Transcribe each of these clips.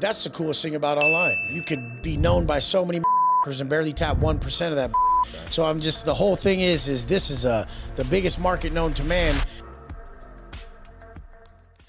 That's the coolest thing about online. You could be known by so many and barely tap 1% of that. So I'm just, the whole thing is this is the biggest market known to man.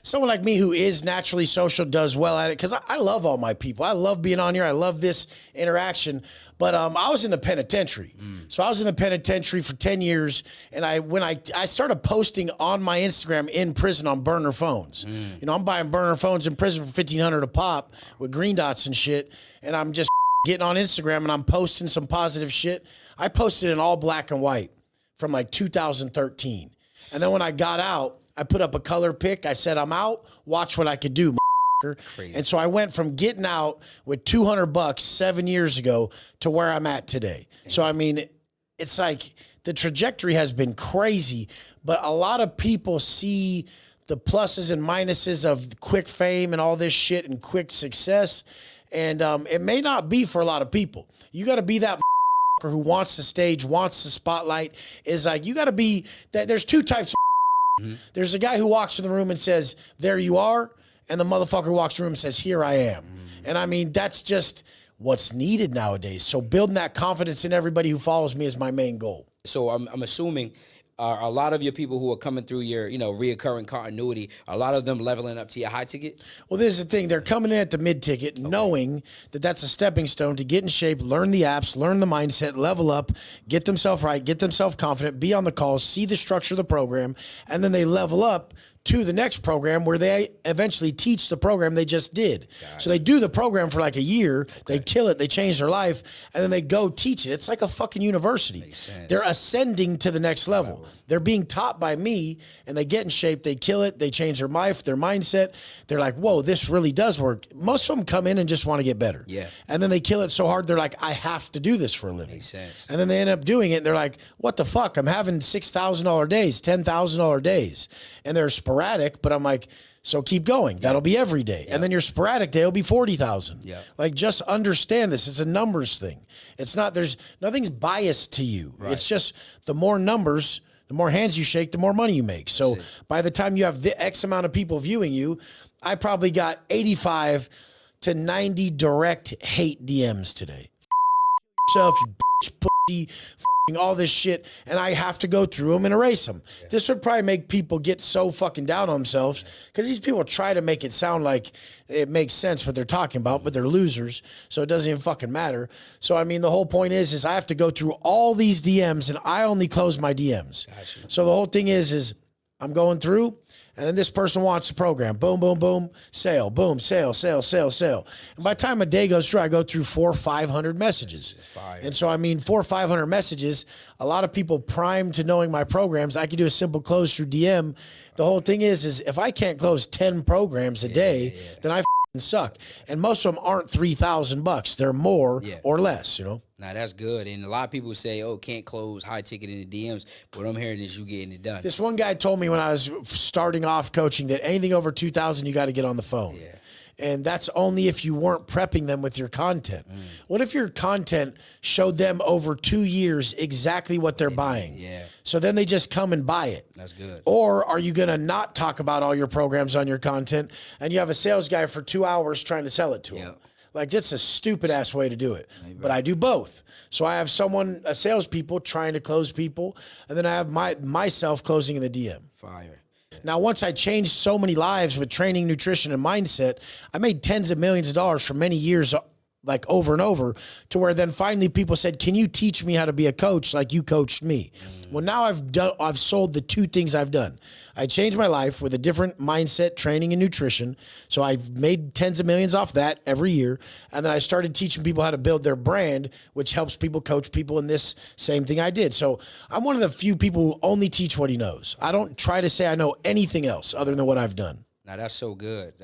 Someone like me who is naturally social does well at it because I love all my people. I love being on here. I love this interaction. But I was in the penitentiary. So I was in the penitentiary for 10 years. And when I started posting on my Instagram in prison on burner phones. You know, I'm buying burner phones in prison for $1,500 a pop with green dots and shit. And I'm just getting on Instagram and I'm posting some positive shit. I posted in all black and white from like 2013. And then when I got out, I put up a color pic. I said, I'm out. Watch what I could do, motherfucker. And so I went from getting out with $200 7 years ago to where I'm at today. So, I mean, it's like the trajectory has been crazy, but a lot of people see the pluses and minuses of quick fame and all this shit and quick success. And it may not be for a lot of people. You got to be that who wants the stage, wants the spotlight. Is like, you got to be that. There's two types of There's a guy who walks in the room and says, there you are. And the motherfucker walks in the room and says, here I am. And I mean, that's just what's needed nowadays. So building that confidence in everybody who follows me is my main goal. So I'm assuming a lot of your people who are coming through your, reoccurring continuity, a lot of them leveling up to your high ticket? Well, this is the thing. They're coming in at the mid-ticket knowing that that's a stepping stone to get in shape, learn the apps, learn the mindset, level up, get themselves right, get themselves confident, be on the calls, see the structure of the program, and then they level up to the next program where they eventually teach the program they just did. Gotcha. So they do the program for like a year, they kill it, they change their life, and then they go teach it. It's like a fucking university. Makes sense. They're ascending to the next level. They're being taught by me, and they get in shape, they kill it, they change their life, their mindset. They're like, whoa, this really does work. Most of them come in and just want to get better. Yeah. And then they kill it so hard, they're like, I have to do this for a living. Makes sense. And then they end up doing it, and they're like, what the fuck? I'm having $6,000 days, $10,000 days. And they're sporadic, but I'm like, so keep going. That'll be every day. And then your sporadic day will be 40,000. Yeah. Like, just understand this. It's a numbers thing. It's not, nothing's biased to you. Right. It's just the more numbers, the more hands you shake, the more money you make. So by the time you have the X amount of people viewing you, I probably got 85 to 90 direct hate DMs today. Yourself, you bitch, pussy, all this shit, and I have to go through them and erase them. Yeah. This would probably make people get so fucking down on themselves because these people try to make it sound like it makes sense what they're talking about, but they're losers, so it doesn't even fucking matter. So, I mean, the whole point is I have to go through all these DMs, and I only close my DMs. Gotcha. So the whole thing is I'm going through, and then this person wants the program. Boom, boom, boom, sale, boom, sale, sale, sale, sale. And by the time a day goes through, I go through 400 or 500 messages. And so, I mean, 400 or 500 messages, a lot of people primed to knowing my programs. I could do a simple close through DM. The whole thing is if I can't close 10 programs a day, then I suck. And most of them aren't $3,000. They're more or less, Now, that's good. And a lot of people say, oh, can't close high ticket in the DMs. But what I'm hearing is you getting it done. This one guy told me when I was starting off coaching that anything over 2,000, you got to get on the phone. Yeah. And that's only if you weren't prepping them with your content. What if your content showed them over 2 years exactly what they're buying? Yeah. So then they just come and buy it. That's good. Or are you going to not talk about all your programs on your content and you have a sales guy for 2 hours trying to sell it to them? Like, that's a stupid ass way to do it. But I do both. So I have a salespeople trying to close people, and then I have myself closing in the DM. Fire. Now, once I changed so many lives with training, nutrition, and mindset, I made tens of millions of dollars for many years, like over and over, to where then finally people said, can you teach me how to be a coach like you coached me? Well, now I've sold the two things I've done. I changed my life with a different mindset, training, and nutrition. So I've made tens of millions off that every year. And then I started teaching people how to build their brand, which helps people coach people in this same thing I did. So I'm one of the few people who only teach what he knows. I don't try to say I know anything else other than what I've done. Now, that's so good.